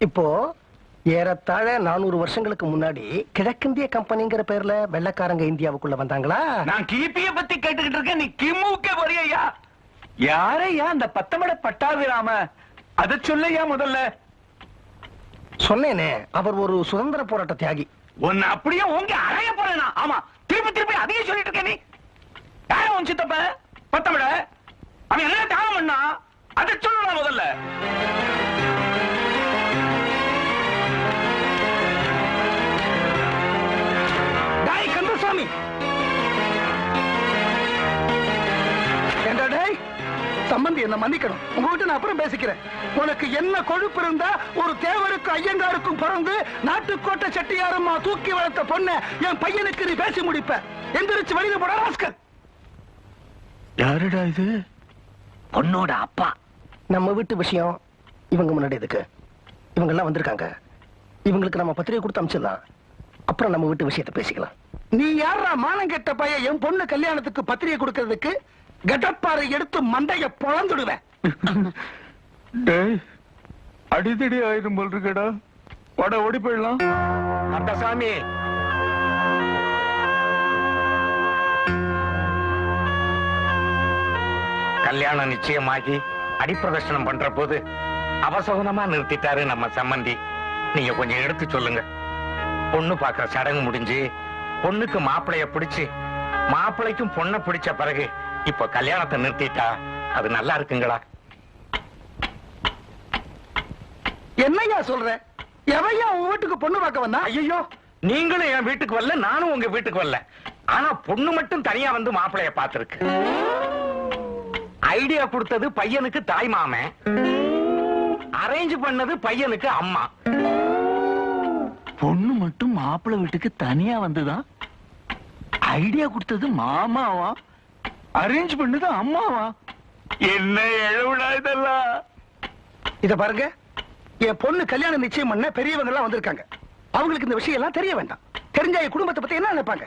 இப்போ ஏறத்தாழ 400 வருஷங்களுக்கு முன்னாடி கிழக்கிந்திய கம்பெனிங்கிற பேர்ல வெள்ளக்காரங்க இந்தியாவுக்குள்ள வந்தாங்களா? நான் கிபிய பத்தி கேட்டுக்கிட்டு இருக்கேன், நீ கிமுக்கே வரையா? யாரையா அந்த பத்தமட பட்டாபிராம? அத சொல்லையா முதல்ல. சொன்னேனே, அவர் ஒரு சுதந்திர போராட்ட தியாகி. உன்னை அப்படியே உங்க அறைய போறேனா? ஆமா, திருப்பி திருப்பி அதையே சொல்லிட்டு இருக்க. நீ யார உன் சித்தப்ப பத்தமட? அவன் என்ன தியாகம் பண்ணா? அதை சொல்லலாம் முதல்ல. டாய் கந்தசாமி, சம்பந்தி என்ன மன்னிக்கணும். உங்ககிட்ட நான் அப்புறம் பேசிக்கிறேன். உனக்கு என்ன கொழுப்பு இருந்தா ஒரு தேவருக்கும் ஐயங்காருக்கும் பிறந்து நாட்டுக்கோட்டை செட்டியாரம்மா தூக்கி வளர்த்த பொண்ண என் பையனுக்கு நீ பேசி முடிப்ப. எந்திரிச்சு வெளியில போட ராஸ்கல். யாருடா இது? பொண்ணோட அப்பா. நம்ம வீட்டு விஷயம் இவங்க முன்னாடி எதுக்கு? இவங்க எல்லாம் வந்திருக்காங்க. இவங்களுக்கு நம்ம பத்திரிகை கொடுத்து அமிச்சிடலாம். அப்புறம் நம்ம வீட்டு விஷயத்தை பேசிக்கலாம். நீ யாரா மானம் கெட்ட பையன் என் பொண்ணு கல்யாணத்துக்கு பத்திரிகை கொடுக்கறதுக்கு? கடப்பாறை எடுத்து மண்டைய பொழந்துடுவேன். அடிதடி ஆயிரும் போல் இருக்கடா. வட ஓடி போயிடலாம். கந்தசாமி, கல்யாணம் நிச்சயமாகி அடிப்பிரதர்சனம் பண்ற போது அவசகுணமா நிறுத்திட்டாரு நம்ம சம்பந்தி. நீங்க கொஞ்சம் எடுத்து சொல்லுங்க. பொண்ணு பாக்குற சடங்கு முடிஞ்சு பொண்ணுக்கு மாப்பிளைய பிடிச்சு மாப்பிளைக்கும் பொண்ணை பிடிச்ச பிறகு இப்ப கல்யாணத்தை நிறுத்திட்டா அது நல்லா இருக்குங்களா? என்னையா சொல்ற? எவையா உன் வீட்டுக்கு பொண்ணு பார்க்க வந்தா? ஐயோ, நீங்களும் என் வீட்டுக்கு வரல, நானும் உங்க வீட்டுக்கு வரல. ஆனா பொண்ணு மட்டும் தனியா வந்து மாப்பிளைய பார்த்திருக்கு. ஐடியா கொடுத்தது பையனுக்கு தாய் மாமன், அரேஞ்ச் பண்ணது பையனுக்கு அம்மா. பொண்ணு மட்டும் மாப்பிள்ளை வீட்டுக்கு தனியா வந்துதான். ஐடியா கொடுத்தது மாமாவா, அரேஞ்ச் பண்ணது அம்மாவா? என்ன எழவுடா இதெல்லாம்? இத பாருங்க, என் பொண்ணு கல்யாணம் நிச்சயம் பண்ண பெரியவங்க எல்லாம் வந்திருக்காங்க. அவங்களுக்கு இந்த விஷயம் எல்லாம் தெரிய வேண்டாம். தெரிஞ்சா என் குடும்பத்தை பத்தி என்ன நினைப்பாங்க?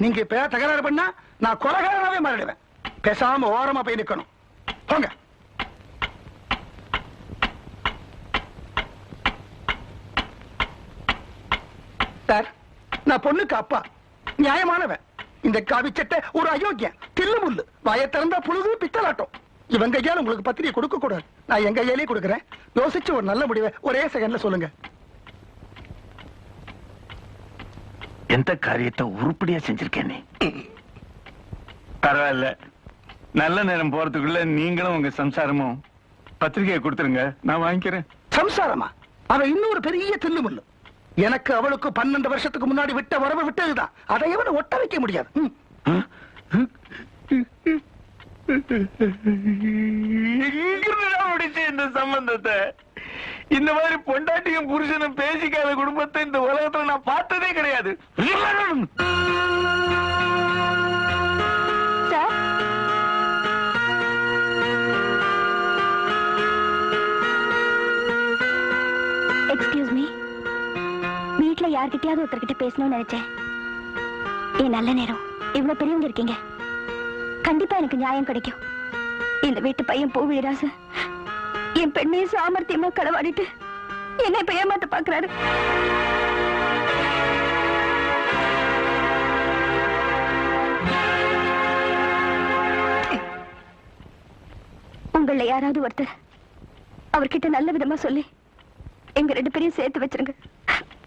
நீங்க இப்ப தகராறு பண்ணா நான் கொலகாரனாவே மாறிடுவேன். பேசாம ஓரமா போய் நிக்கணும். போங்க. சார், நான் பொண்ணுக்கு அப்பா, நியாயமானவன். இந்த காவி சட்டை ஒரு அயோக்கியம், தில்லு முள்ளு, வாய திறந்தா புழுது பித்தலாட்டம். இவங்க கையால உங்களுக்கு பத்திரிகை கொடுக்க கூடாது. நான் எங்க கையாலே கொடுக்குறேன். யோசிச்சு ஒரு நல்ல முடிவை ஒரே செகண்ட்ல சொல்லுங்க. எந்த காரியத்தை உருப்படியா செஞ்சிருக்கேன்? நீ பரவாயில்ல. நல்ல நேரம் போறதுக்குள்ள நீங்களும் உங்க சம்சாரமும் பத்திரிகையை கொடுத்துருங்க, நான் வாங்கிக்கிறேன். சம்சாரமா? அவன் இன்னொரு பெரிய தில்லு முள்ளு. எனக்கு அவளுக்கு 12 வருஷத்துக்கு முன்னாடி விட்ட வரவு விட்டதுதான். அதை எவனை ஒட்ட வைக்க முடியாது. இந்த சம்பந்தத்தை, இந்த மாதிரி பொண்டாட்டியும் புருஷனும் பேசிக்காத குடும்பத்தை இந்த உலகத்துல நான் பார்த்ததே கிடையாது. எக்ஸ்கியூஸ் மீ, வீட்டுல யார்கிட்டயாவது ஒருத்தர்கிட்ட பேசணும்னு நினைச்சேன். என் நல்ல நேரம், இவ்வளவு பெரியவங்க இருக்கீங்க, கண்டிப்பா எனக்கு நியாயம் கிடைக்கும். இந்த வீட்டு பையன் பூவிராசு என் பெண்ணையும் சாமர்த்தியமா களவாடிட்டு என்னை இப்ப ஏமாத்த பாக்குறாரு. உங்கள யாராவது ஒருத்தர் அவர்கிட்ட நல்ல விதமா சொல்லி எங்க 2 பேரையும் சேர்த்து வச்சிருங்க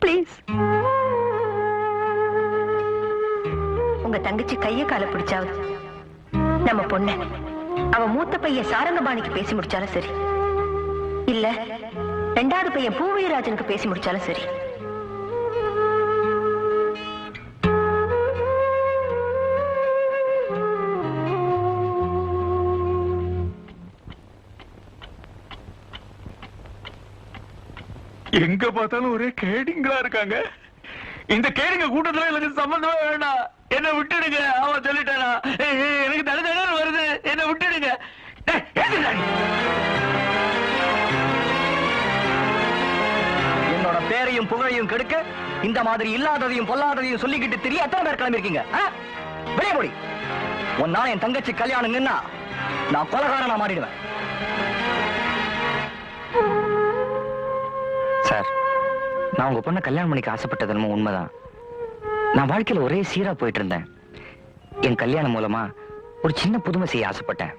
பிளீஸ். உங்க தங்கச்சி கைய கால பிடிச்சாவது நம்ம பொண்ண அவ மூத்த பையன் சாரங்கபாணிக்கு பேசி முடிச்சாலும் சரி, இல்ல 2வது பையன் பூவிராஜனுக்கு பேசி முடிச்சாலும் சரி. எங்க பார்த்தாலும் ஒரே கேடிங்களா இருக்காங்க. இந்த கேடிங்க கூட்டத்துல எனக்கு சம்பந்தமே வேண்டாம். என்ன விட்டுடுங்க. அவன் சொல்லிட்டானா, எனக்கு தட தட வருது, என்ன விட்டுடுங்க. என்னோட பேரையும் புகழையும் கெடுக்க இந்த மாதிரி இல்லாததையும் பொல்லாததையும் சொல்லிக்கிட்டு தெரிய எத்தனை பேர் கிளம்பிருக்கீங்க? வெளியே போடி. ஒன்னா என் தங்கச்சி கல்யாணங்கன்னா நான் கொலகாரனா மாறிடுவேன். சார், நான் உங்க பொண்ணை கல்யாணம் பண்ணிக்க ஆசைப்பட்டது என்னமோ உண்மைதான். நான் வாழ்க்கையில ஒரே சீரா போயிட்டு இருந்தேன். என் கல்யாணம் மூலமா ஒரு சின்ன புதுமை செய்ய ஆசைப்பட்டேன்.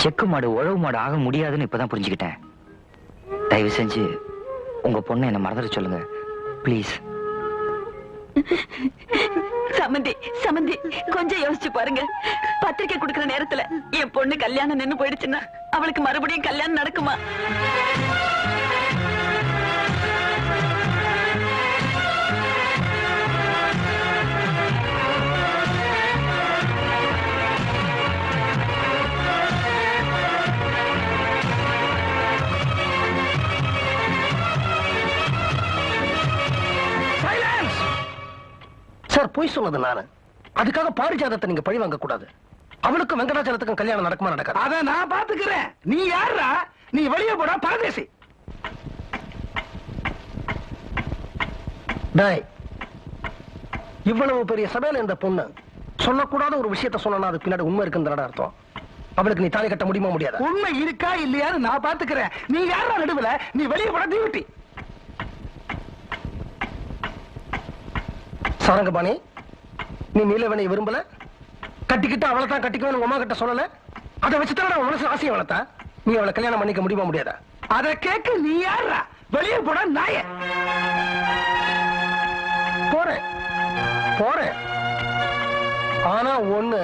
செக்கு மாடு உழவு மாடு ஆக முடியாதுன்னு இப்பதான் புரிஞ்சுக்கிட்டேன். தயவு செஞ்சு உங்க பொண்ணை என்ன மறந்துட சொல்லுங்க ப்ளீஸ். சமந்தி சமந்தி, கொஞ்சம் யோசிச்சு பாருங்க. பத்திரிக்கை கொடுக்கிற நேரத்துல என் பொண்ணு கல்யாணம் நின்னு போயிடுச்சுன்னா அவளுக்கு மறுபடியும் கல்யாணம் நடக்குமா? சார், பொய் சொன்னது நானு. அதுக்காக பாரிஜாதத்தை நீங்க பழி வாங்க கூடாது. அவளுக்கும் வெங்கடாச்சலத்துக்கும் கல்யாணம் நடக்குமா நடக்காது? அத நான் பாத்துக்கிறேன். நீ யாரா? நீ வெளியே போடா பரதேசி. டேய், இவ்வளவு பெரிய சபையில இந்த பொண்ணு சொல்லக்கூடாத ஒரு விஷயத்த சொன்னா அது பின்னாடி உண்மை இருக்குன்னு அர்த்தம். அவளுக்கு நீ தாலி கட்ட முடியுமா முடியாதா? உண்மை இருக்கா இல்லையான்னு நான் பாத்துக்கிறேன். நீ யாரா நடுவுல? நீ வெளியே போட டியூட்டி. சாரங்கபாணி, நீ நீலவேணியை விரும்பல, கட்டிக்கிட்டு அவளை தான் கட்டிக்குவேன் உங்க அம்மா கிட்ட சொல்லல. அதை வச்சுதான் அவன் மனசு ஆசையை வளர்த்தா. நீ அவளை கல்யாணம் பண்ணிக்க முடியுமா முடியாதா? அத கேட்க நீ யாரா? வெளியே போட நாய. போறேன் போறேன். ஆனா ஒண்ணு,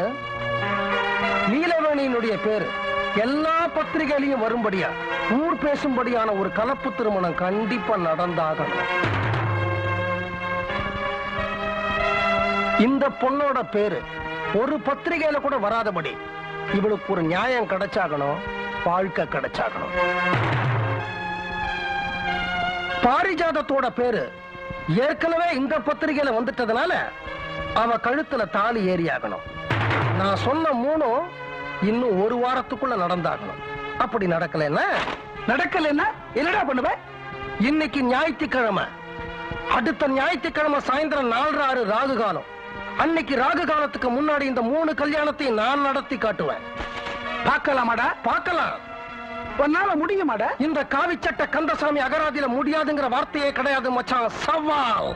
நீலவேணியினுடைய பேரு எல்லா பத்திரிகையிலையும் வரும்படியா, ஊர் பேசும்படியான ஒரு கலப்பு திருமணம் கண்டிப்பா நடந்தாகணும். இந்த பொண்ணோட பேரு ஒரு பத்திரிகையில கூட வராதபடி இவளுக்கு ஒரு நியாயம் கிடைச்சாகணும், வாழ்க்கை கிடைச்சாகணும். பாரிஜாதத்தோட பேரு ஏற்கனவே இந்த பத்திரிகையில வந்துட்டதுனால அவ கழுத்துல தாலி ஏறியாகணும். நான் சொன்ன மூணும் இன்னும் ஒரு வாரத்துக்குள்ள நடந்தாகணும். அப்படி நடக்கலன்னா என்னடா பண்ணுவ? இன்னைக்கு ஞாயிற்றுக்கிழமை, அடுத்த ஞாயிற்றுக்கிழமை சாயந்தரம் 4:06 ராகு காலம். அன்னைக்கு ராகு காலத்துக்கு முன்னாடி இந்த 3 கல்யாணத்தையும் நான் நடத்தி காட்டுவேன். பார்க்கலாமாடா? பார்க்கலாம். உன்னால முடியுமாடா? இந்த காவிச்சட்ட கந்தசாமி அகராதியில முடியாதுங்கிற வார்த்தையே கிடையாது மச்சான். சவால்.